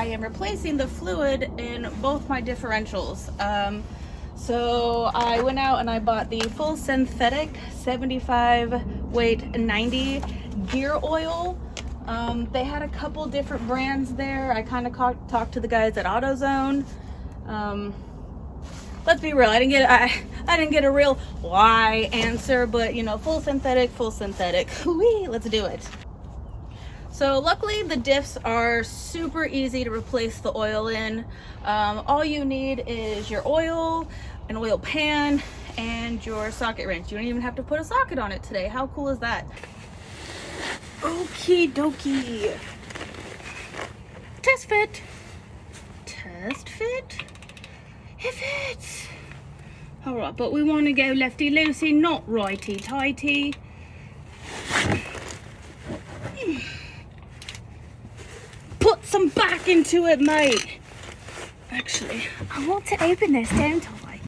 I am replacing the fluid in both my differentials. So I went out and I bought the full synthetic 75 weight 90 gear oil. They had a couple different brands there. I kind of talked to the guys at AutoZone. Let's be real, I didn't get a real why answer, but you know, full synthetic. Whee, let's do it. So luckily the diffs are super easy to replace the oil in. All you need is your oil, an oil pan, and your socket wrench. You don't even have to put a socket on it today. How cool is that? Okie dokie. Test fit. Test fit. It fits. All right, but we want to go lefty loosey, not righty tighty. Put some back into it, mate. Actually, I want to open this, don't I?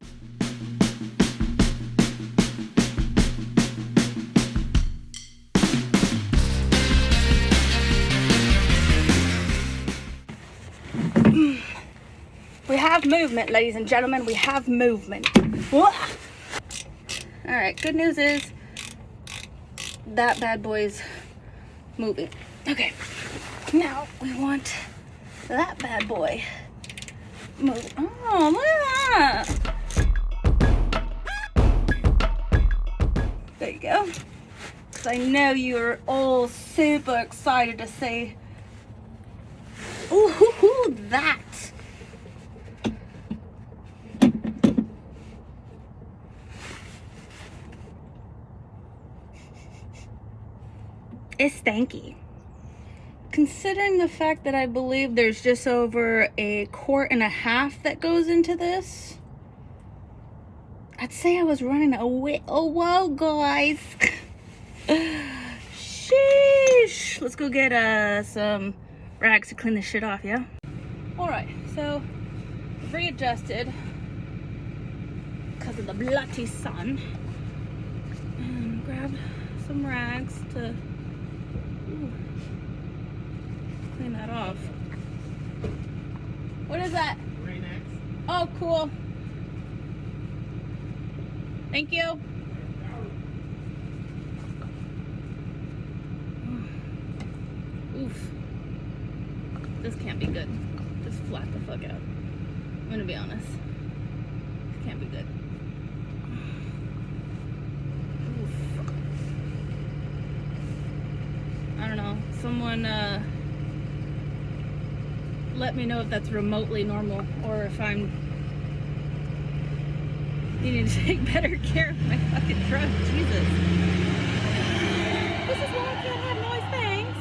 We have movement, ladies and gentlemen. We have movement. All right, good news is that bad boy's moving. Okay, now we want that bad boy move. Oh, look at that. There you go. Because I know you're all super excited to see. Ooh, that. It's stanky. Considering the fact that I believe there's just over 1.5 quarts that goes into this, I'd say I was running a whoa, guys. Sheesh. Let's go get some rags to clean this shit off, yeah? Alright, so readjusted because of the bloody sun. And grab some rags to clean that off. What is that? Rain-X. Oh, cool. Thank you. Oof. This can't be good. Just flat the fuck out. I'm gonna be honest. This can't be good. Oof. I don't know. Someone let me know if that's remotely normal or if I'm needing to take better care of my fucking throat. Jesus. This is why I can't have noise things.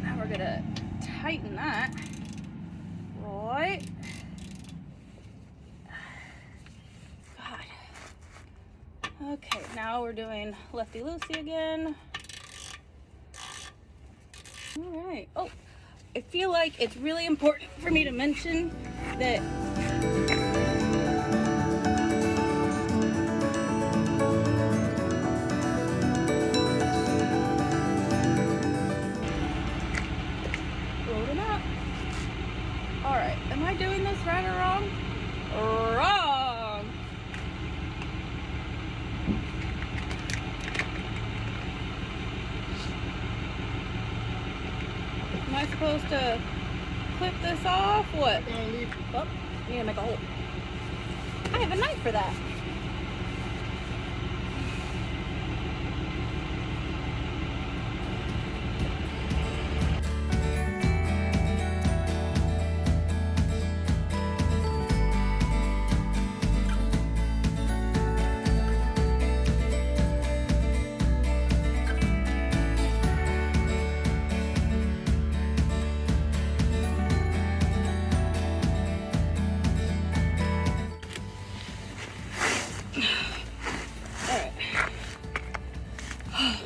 Now we're gonna tighten that. Right. Okay, now we're doing lefty loosey again. All right. Oh, I feel like it's really important for me to mention that loading up. All right, am I doing this right or wrong? Wrong. Am I supposed to clip this off? What? Oh, you need to make a hole. I have a knife for that.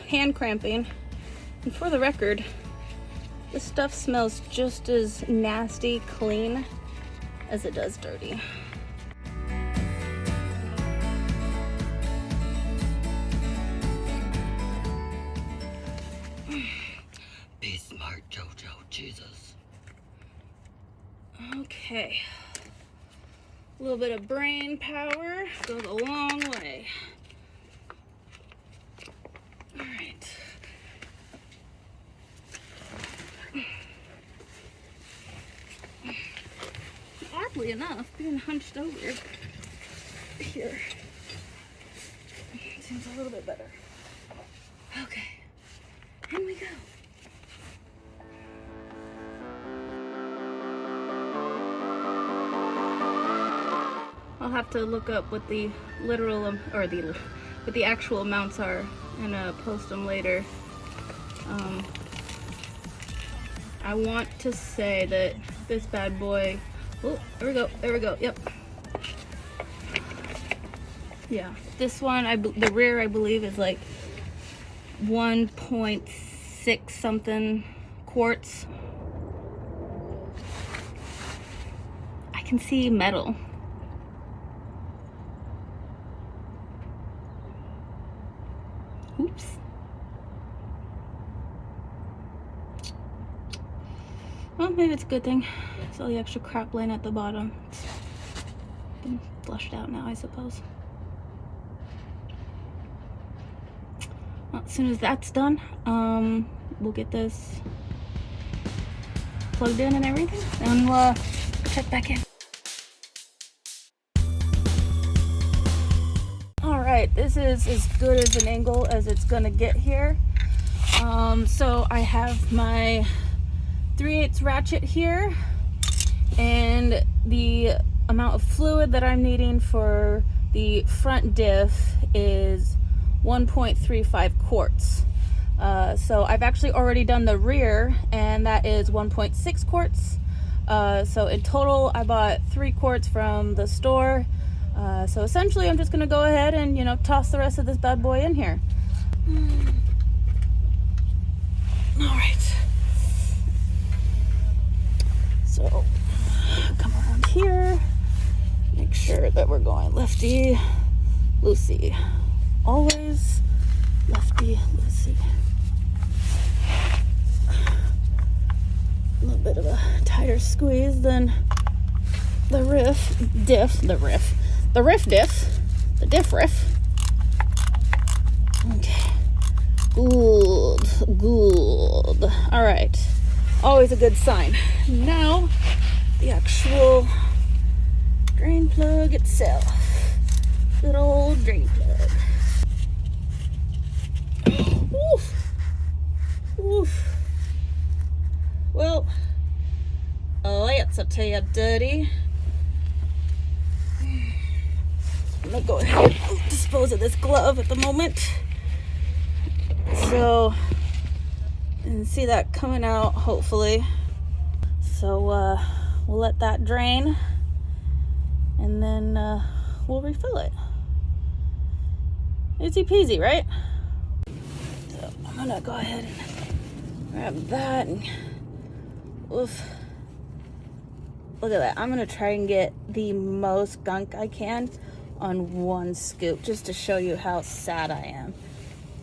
Hand cramping. And for the record, this stuff smells just as nasty clean as it does dirty. Okay. A little bit of brain power goes a long way. All right. Oddly enough, being hunched over here seems a little bit better. Okay, in we go. I'll have to look up what the literal or what the actual amounts are and post them later. I want to say that this bad boy. Oh, there we go. There we go. Yep. Yeah, this one, the rear, I believe, is like 1.6 something quarts. I can see metal. Oops. Well, maybe it's a good thing. It's all the extra crap laying at the bottom. It's been flushed out now, I suppose. Well, as soon as that's done, we'll get this plugged in and everything, and we'll check back in. All right, this is as good as an angle as it's gonna get here. So I have my 3/8 ratchet here, and the amount of fluid that I'm needing for the front diff is 1.35 quarts. So I've actually already done the rear, and that is 1.6 quarts. So in total, I bought 3 quarts from the store. So essentially, I'm just gonna go ahead and, toss the rest of this bad boy in here. All right. So come around here, make sure that we're going lefty, loosey. Always lefty, loosey. A little bit of a tighter squeeze than the diff. Okay. Good. All right. Always a good sign. Now, the actual drain plug itself. Good old drain plug. Oof. Oof. Well, let's tell you dirty. I'm gonna go ahead and dispose of this glove at the moment. So, and see that coming out, hopefully. So we'll let that drain, and then we'll refill it. Easy peasy, right? So I'm gonna go ahead and grab that, and oof. Look at that. I'm gonna try and get the most gunk I can on one scoop, just to show you how sad I am.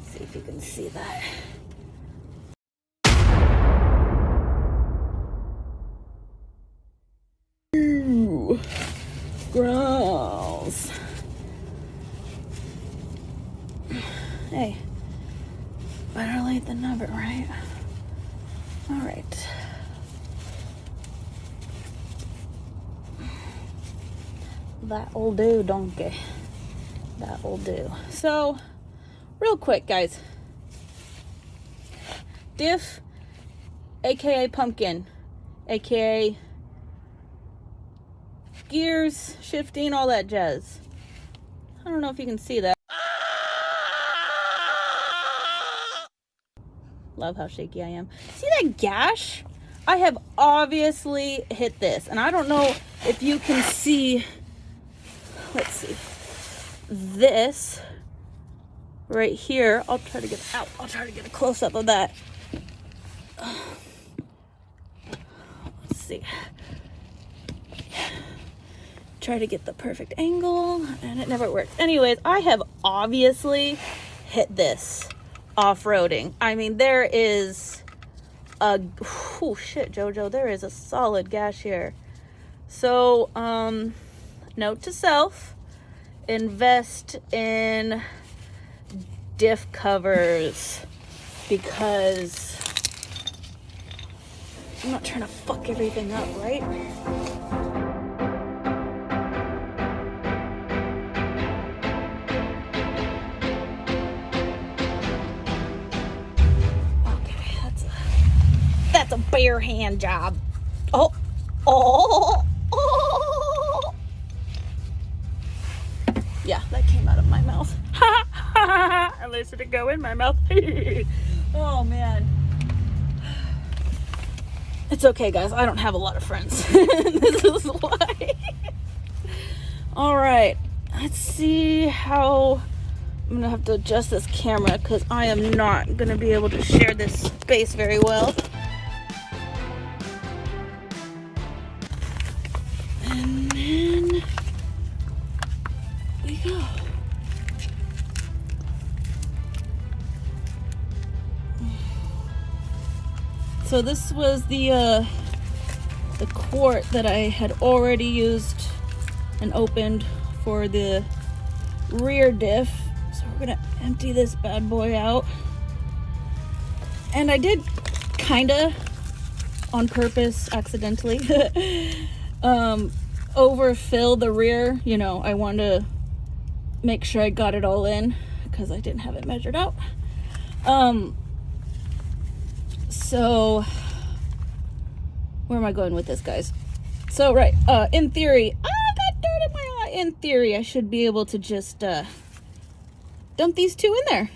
See if you can see that. Ooh, gross. Hey, better late than never, right? All right. That'll do, donkey. That'll do. So, real quick, guys. Diff, aka pumpkin, aka gears, shifting, all that jazz. I don't know if you can see that. Love how shaky I am. See that gash? I have obviously hit this, and I don't know if you can see. Let's see. This right here. I'll try to get out. I'll try to get a close up of that. Let's see. Try to get the perfect angle, and it never worked. Anyways, I have obviously hit this off-roading. I mean, there is a, oh shit, Jojo, there is a solid gash here. So, note to self, invest in diff covers, because I'm not trying to fuck everything up, right? Okay, that's a bare hand job. Oh. Yeah, that came out of my mouth. At least it didn't go in my mouth. Oh man. It's okay, guys. I don't have a lot of friends. This is why. All right. Let's see how I'm gonna have to adjust this camera, because I am not gonna be able to share this space very well. And then we go. So this was the quart that I had already used and opened for the rear diff. So we're gonna empty this bad boy out. And I did kinda on purpose, accidentally, overfill the rear. You know, I wanted to make sure I got it all in because I didn't have it measured out. So where am I going with this, guys? So right, in theory, I got dirt in my eye. In theory, I should be able to just dump these two in there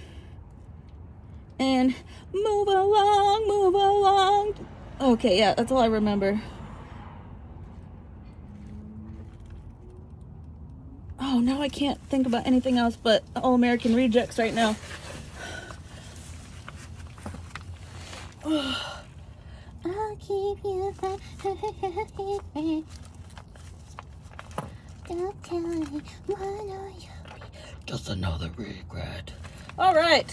and move along. Okay, yeah, that's all I remember. Oh, now I can't think about anything else but All American Rejects right now. I'll keep you from don't tell me what are you just another regret. All right,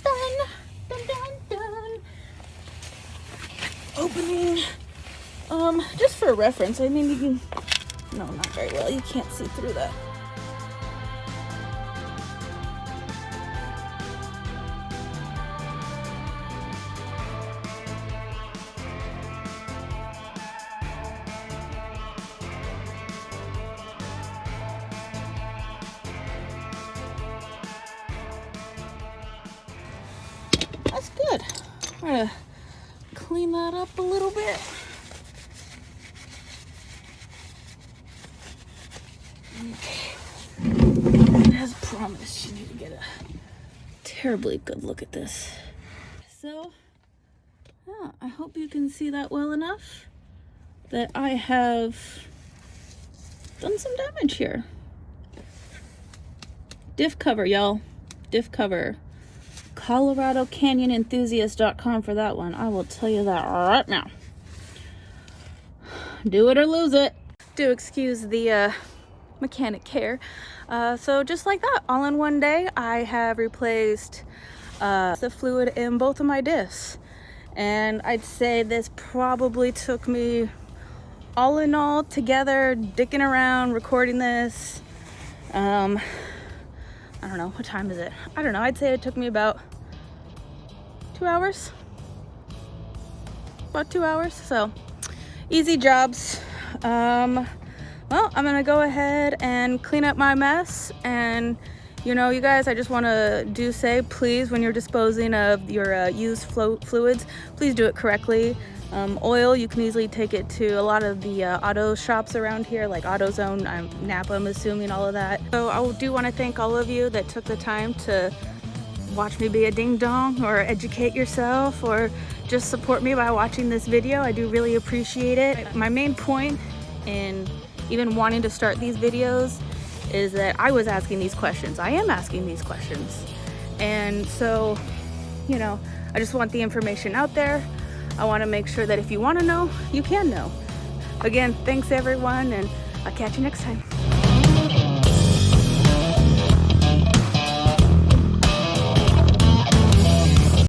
done. Opening. Just for reference, I mean, you can, no, not very well, you can't see through that. That's good. I'm gonna clean that up a little bit. Okay. As promised, you need to get a terribly good look at this. So, yeah, I hope you can see that well enough that I have done some damage here. Diff cover, y'all. Diff cover. ColoradoCanyonEnthusiast.com for that one. I will tell you that right now. Do it or lose it. Do excuse the mechanic care. So just like that, all in one day, I have replaced the fluid in both of my diffs. And I'd say this probably took me, all in all, together, dicking around, recording this. I don't know, what time is it? I don't know, I'd say it took me about 2 hours. About 2 hours, so easy jobs. Well, I'm gonna go ahead and clean up my mess. And you know, you guys, I just want to say, please, when you're disposing of your used fluids, please do it correctly. Oil, you can easily take it to a lot of the auto shops around here, like AutoZone, Napa, I'm assuming, all of that. So I do want to thank all of you that took the time to watch me be a ding-dong, or educate yourself, or just support me by watching this video. I do really appreciate it. My main point in even wanting to start these videos is that I was asking these questions. I am asking these questions. And so, you know, I just want the information out there. I want to make sure that if you want to know, you can know. Again, thanks everyone, and I'll catch you next time.